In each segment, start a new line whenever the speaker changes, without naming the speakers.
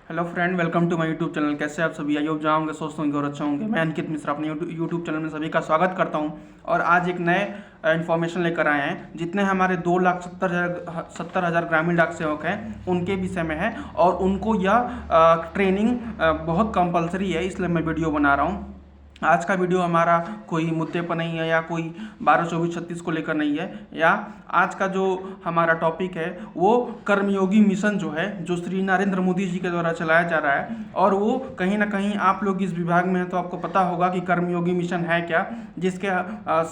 Hello friend, welcome to my YouTube channel. कैसे आप सभी? आई होप जहाँ होंगे, सोचते होंगे और अच्छा होंगे। मैं अंकित मिश्रा अपने यूट्यूब चैनल में सभी का स्वागत करता हूँ। और आज एक नए इन्फॉर्मेशन लेकर आए हैं। जितने हमारे 2,70,000 ग्रामीण डाक सेवक हैं उनके विषय में है, और उनको यह ट्रेनिंग बहुत कंपलसरी है, इसलिए मैं वीडियो बना रहा हूँ। आज का वीडियो हमारा कोई मुद्दे पर नहीं है या कोई 12, 24, 36 को लेकर नहीं है। या आज का जो हमारा टॉपिक है वो कर्मयोगी मिशन जो है, जो श्री नरेंद्र मोदी जी के द्वारा चलाया जा रहा है, और वो कहीं ना कहीं आप लोग इस विभाग में हैं तो आपको पता होगा कि कर्मयोगी मिशन है क्या, जिसके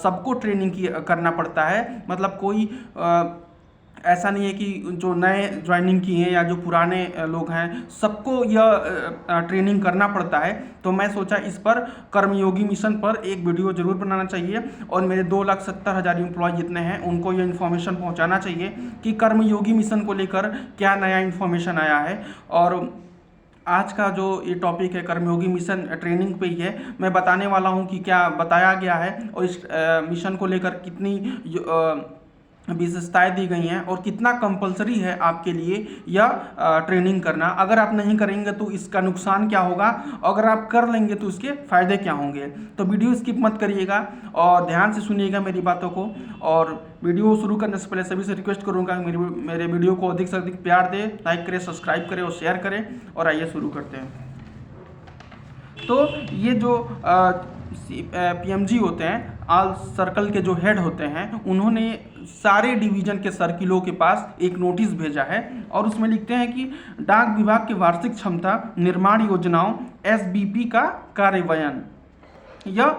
सबको ट्रेनिंग करना पड़ता है। मतलब कोई ऐसा नहीं है कि जो नए ज्वाइनिंग किए हैं या जो पुराने लोग हैं सबको यह ट्रेनिंग करना पड़ता है। तो मैं सोचा इस पर कर्मयोगी मिशन पर एक वीडियो जरूर बनाना चाहिए, और मेरे 2,70,000 एम्प्लॉय जितने हैं उनको ये इन्फॉर्मेशन पहुंचाना चाहिए कि कर्मयोगी मिशन को लेकर क्या नया इन्फॉर्मेशन आया है। और आज का जो ये टॉपिक है कर्मयोगी मिशन ट्रेनिंग पे ही है। मैं बताने वाला हूँ कि क्या बताया गया है और इस मिशन को लेकर कितनी विशेषताएं दी गई हैं और कितना कंपलसरी है आपके लिए यह ट्रेनिंग करना। अगर आप नहीं करेंगे तो इसका नुकसान क्या होगा, अगर आप कर लेंगे तो इसके फायदे क्या होंगे। तो वीडियो स्किप मत करिएगा और ध्यान से सुनिएगा मेरी बातों को। और वीडियो शुरू करने से पहले सभी से रिक्वेस्ट करूंगा मेरे वीडियो को अधिक से अधिक प्यार दे, लाइक करें, सब्सक्राइब करें और शेयर करें। और आइए शुरू करते हैं। तो ये जो पीएमजी होते हैं, ऑल सर्कल के जो हेड होते हैं, उन्होंने सारे डिवीजन के सर्किलों के पास एक नोटिस भेजा है, और उसमें लिखते हैं कि डाक विभाग के वार्षिक क्षमता निर्माण योजनाओं एसबीपी का कार्यान्वयन, यह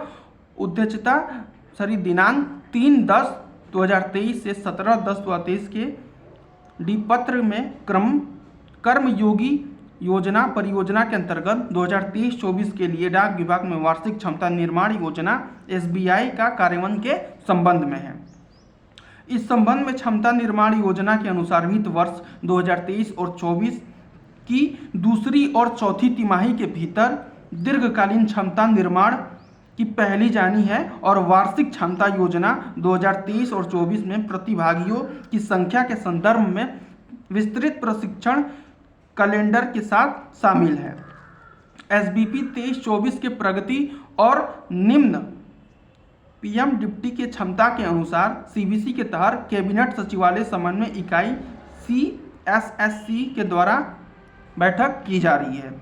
उद्देश्यता दिनांक 3/10/2023 से 17/10/2023 के डिपत्र में कर्मयोगी योजना परियोजना के अंतर्गत 2023-24 के लिए डाक विभाग में वार्षिक क्षमता निर्माण योजना एसबीआई का कार्यान्वयन के संबंध में है। इस संबंध में क्षमता निर्माण योजना के अनुसार वित्त वर्ष 2023 और 24 की दूसरी और चौथी तिमाही के भीतर दीर्घकालीन क्षमता निर्माण की पहली जानी है, और वार्षिक क्षमता योजना 2023 और 24 में प्रतिभागियों की संख्या के संदर्भ में विस्तृत प्रशिक्षण कैलेंडर के साथ शामिल है। एसबीपी 23-24 के प्रगति और निम्न पीएम डिप्टी के क्षमता के अनुसार सीबीसी के तहत कैबिनेट सचिवालय समन्वय इकाई CSSC के द्वारा बैठक की जा रही है।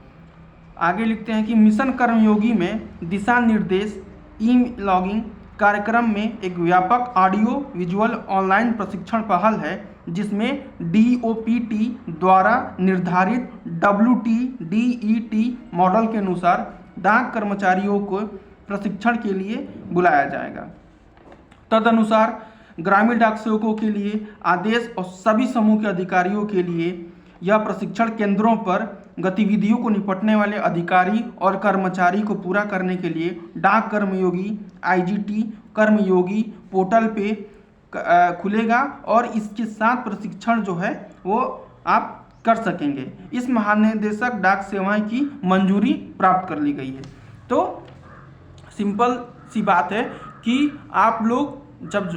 आगे लिखते हैं कि मिशन कर्मयोगी में दिशा निर्देश ई लॉगिंग कार्यक्रम में एक व्यापक ऑडियो विजुअल ऑनलाइन प्रशिक्षण पहल है, जिसमें DOPT द्वारा निर्धारित WTDET मॉडल के अनुसार डाक कर्मचारियों को प्रशिक्षण के लिए बुलाया जाएगा। तदनुसार ग्रामीण डाक सेवकों के लिए आदेश और सभी समूह के अधिकारियों के लिए यह प्रशिक्षण केंद्रों पर गतिविधियों को निपटने वाले अधिकारी और कर्मचारी को पूरा करने के लिए डाक कर्मयोगी IGT कर्मयोगी पोर्टल पे खुलेगा, और इसके साथ प्रशिक्षण जो है वो आप कर सकेंगे। इस महानिदेशक डाक सेवाएं की मंजूरी प्राप्त कर ली गई है। तो सिंपल सी बात है कि आप लोग जब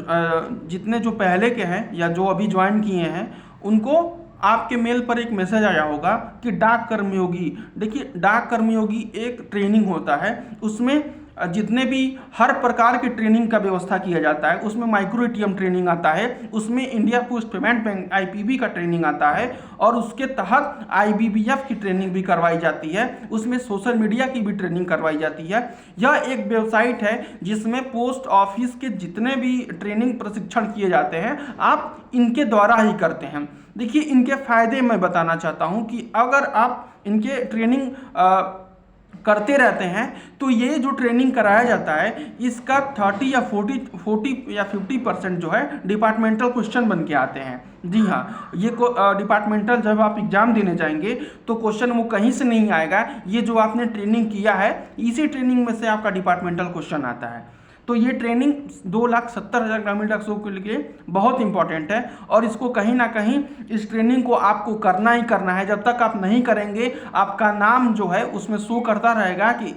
जितने जो पहले के हैं या जो अभी ज्वाइन किए हैं उनको आपके मेल पर एक मैसेज आया होगा कि डाक कर्मयोगी, देखिए डाक कर्मयोगी एक ट्रेनिंग होता है, उसमें जितने भी हर प्रकार की ट्रेनिंग का व्यवस्था किया जाता है। उसमें माइक्रो एटीएम ट्रेनिंग आता है, उसमें India post payment bank IPB का ट्रेनिंग आता है, और उसके तहत IBBF की ट्रेनिंग भी करवाई जाती है। उसमें सोशल मीडिया की भी ट्रेनिंग करवाई जाती है। यह एक वेबसाइट है जिसमें पोस्ट ऑफिस के जितने भी ट्रेनिंग प्रशिक्षण किए जाते हैं आप इनके द्वारा ही करते हैं। देखिए इनके फायदे मैं बताना चाहता हूं कि अगर आप इनके ट्रेनिंग करते रहते हैं तो ये जो ट्रेनिंग कराया जाता है इसका 30 या 40 या 50% जो है डिपार्टमेंटल क्वेश्चन बन के आते हैं। जी हाँ, ये डिपार्टमेंटल जब आप एग्जाम देने जाएंगे तो क्वेश्चन वो कहीं से नहीं आएगा, ये जो आपने ट्रेनिंग किया है इसी ट्रेनिंग में से आपका डिपार्टमेंटल क्वेश्चन आता है। तो ये ट्रेनिंग 2,70,000 ग्रामीण डाक सेवकों के लिए बहुत इंपॉर्टेंट है, और इसको कहीं ना कहीं इस ट्रेनिंग को आपको करना ही करना है। जब तक आप नहीं करेंगे आपका नाम जो है उसमें शो करता रहेगा कि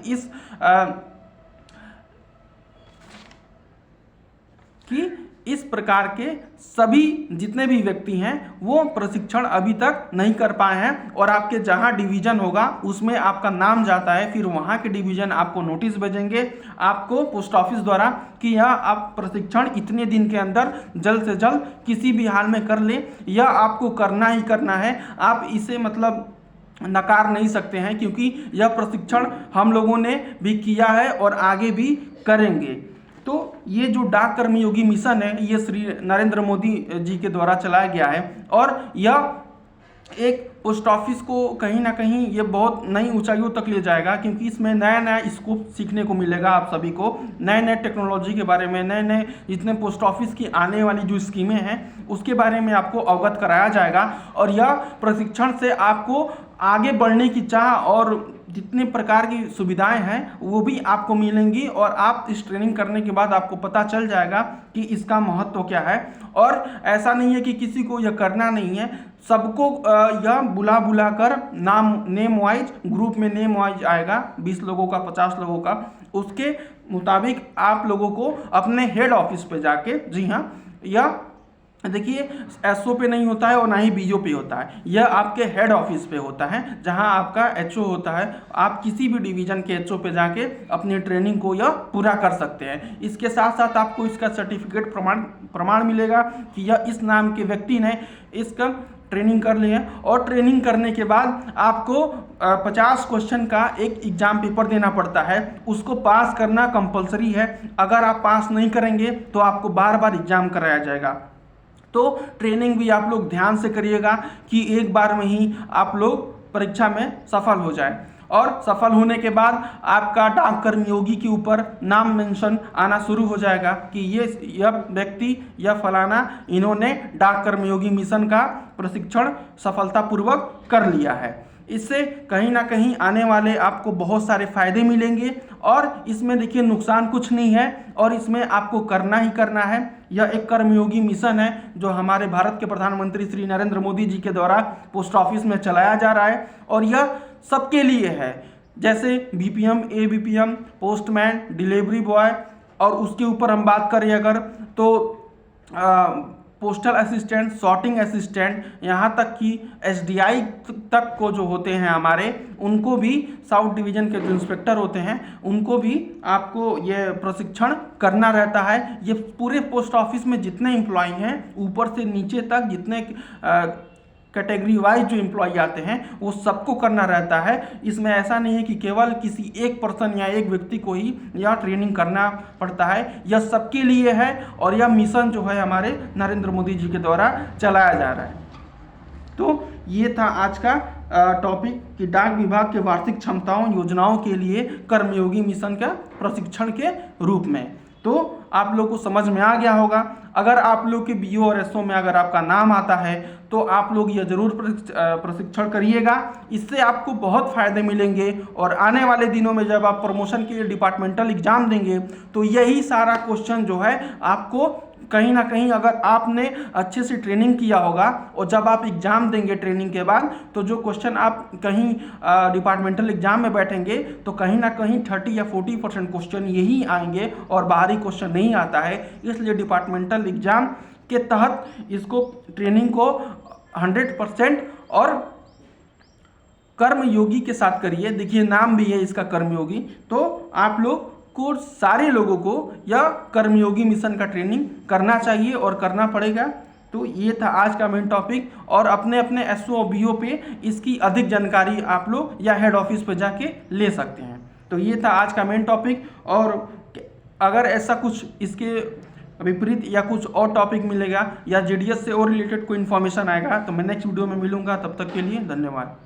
इस प्रकार के सभी जितने भी व्यक्ति हैं वो प्रशिक्षण अभी तक नहीं कर पाए हैं। और आपके जहां डिवीजन होगा उसमें आपका नाम जाता है, फिर वहां के डिवीजन आपको नोटिस भेजेंगे आपको पोस्ट ऑफिस द्वारा कि यह आप प्रशिक्षण इतने दिन के अंदर जल्द से जल्द किसी भी हाल में कर ले, यह आपको करना ही करना है। आप इसे मतलब नकार नहीं सकते हैं, क्योंकि यह प्रशिक्षण हम लोगों ने भी किया है और आगे भी करेंगे। तो ये जो डाक कर्मयोगी मिशन है ये श्री नरेंद्र मोदी जी के द्वारा चलाया गया है और यह एक पोस्ट ऑफिस को कहीं ना कहीं ये बहुत नई ऊंचाइयों तक ले जाएगा, क्योंकि इसमें नया नया स्कोप सीखने को मिलेगा। आप सभी को नए नए टेक्नोलॉजी के बारे में, नए नए जितने पोस्ट ऑफिस की आने वाली जो स्कीमें हैं उसके बारे में आपको अवगत कराया जाएगा। और यह प्रशिक्षण से आपको आगे बढ़ने की चाह और जितने प्रकार की सुविधाएं हैं वो भी आपको मिलेंगी और आप इस ट्रेनिंग करने के बाद आपको पता चल जाएगा कि इसका महत्व क्या है। और ऐसा नहीं है कि किसी को यह करना नहीं है, सबको यह बुला बुला कर नेम वाइज, ग्रुप में नेम वाइज आएगा 20 लोगों का, 50 लोगों का, उसके मुताबिक आप लोगों को अपने हेड ऑफिस पे जाके, जी हाँ, यह देखिए एसओ पे नहीं होता है और ना ही बीओ पे होता है, यह आपके हेड ऑफिस पे होता है जहां आपका एचओ होता है। आप किसी भी डिवीजन के एचओ पे जाके अपनी ट्रेनिंग को यह पूरा कर सकते हैं। इसके साथ साथ आपको इसका सर्टिफिकेट प्रमाण मिलेगा कि यह इस नाम के व्यक्ति ने इसका ट्रेनिंग कर ली है। और ट्रेनिंग करने के बाद आपको 50 क्वेश्चन का एक एग्जाम पेपर देना पड़ता है, उसको पास करना कंपलसरी है। अगर आप पास नहीं करेंगे तो आपको बार बार एग्जाम कराया जाएगा। तो ट्रेनिंग भी आप लोग ध्यान से करिएगा कि एक बार में ही आप लोग परीक्षा में सफल हो जाए। और सफल होने के बाद आपका डाक कर्मयोगी के ऊपर नाम मेंशन आना शुरू हो जाएगा कि यह व्यक्ति या फलाना इन्होंने डाक कर्मयोगी मिशन का प्रशिक्षण सफलतापूर्वक कर लिया है। इससे कहीं ना कहीं आने वाले आपको बहुत सारे फायदे मिलेंगे और इसमें देखिए नुकसान कुछ नहीं है और इसमें आपको करना ही करना है। यह एक कर्मयोगी मिशन है जो हमारे भारत के प्रधानमंत्री श्री नरेंद्र मोदी जी के द्वारा पोस्ट ऑफिस में चलाया जा रहा है और यह सबके लिए है। जैसे BPM, ABPM, postman, delivery boy, और उसके ऊपर हम बात करें अगर तो पोस्टल असिस्टेंट, सॉर्टिंग असिस्टेंट, यहाँ तक कि एसडीआई तक को जो होते हैं हमारे, उनको भी साउथ डिवीजन के जो इंस्पेक्टर होते हैं उनको भी आपको ये प्रशिक्षण करना रहता है। ये पूरे पोस्ट ऑफिस में जितने एम्प्लॉय हैं ऊपर से नीचे तक जितने कैटेगरी वाइज जो एम्प्लॉय आते हैं वो सबको करना रहता है। इसमें ऐसा नहीं है कि केवल किसी एक पर्सन या एक व्यक्ति को ही यह ट्रेनिंग करना पड़ता है, यह सबके लिए है और यह मिशन जो है हमारे नरेंद्र मोदी जी के द्वारा चलाया जा रहा है। तो ये था आज का टॉपिक कि डाक विभाग के वार्षिक क्षमताओं योजनाओं के लिए कर्मयोगी मिशन का प्रशिक्षण के रूप में। तो आप लोग को समझ में आ गया होगा। अगर आप लोग के बीओ और एसओ में अगर आपका नाम आता है तो आप लोग यह जरूर प्रशिक्षण करिएगा, इससे आपको बहुत फायदे मिलेंगे। और आने वाले दिनों में जब आप प्रमोशन के लिए डिपार्टमेंटल एग्जाम देंगे तो यही सारा क्वेश्चन जो है आपको कहीं ना कहीं, अगर आपने अच्छे से ट्रेनिंग किया होगा और जब आप एग्जाम देंगे ट्रेनिंग के बाद, तो जो क्वेश्चन आप कहीं डिपार्टमेंटल एग्जाम में बैठेंगे तो कहीं ना कहीं 30 या 40% क्वेश्चन यही आएंगे और बाहरी क्वेश्चन नहीं आता है। इसलिए डिपार्टमेंटल एग्जाम के तहत इसको ट्रेनिंग को 100% और कर्मयोगी के साथ करिए। देखिए नाम भी है इसका कर्मयोगी, तो आप लोग को सारे लोगों को यह कर्मयोगी मिशन का ट्रेनिंग करना चाहिए और करना पड़ेगा। तो ये था आज का मेन टॉपिक और अपने अपने एसओ और बीओ पे इसकी अधिक जानकारी आप लोग या हेड ऑफिस पे जाके ले सकते हैं। तो ये था आज का मेन टॉपिक। और अगर ऐसा कुछ इसके विपरीत या कुछ और टॉपिक मिलेगा या जेडीएस से और रिलेटेड कोई इन्फॉर्मेशन आएगा तो मैं नेक्स्ट वीडियो में मिलूंगा। तब तक के लिए धन्यवाद।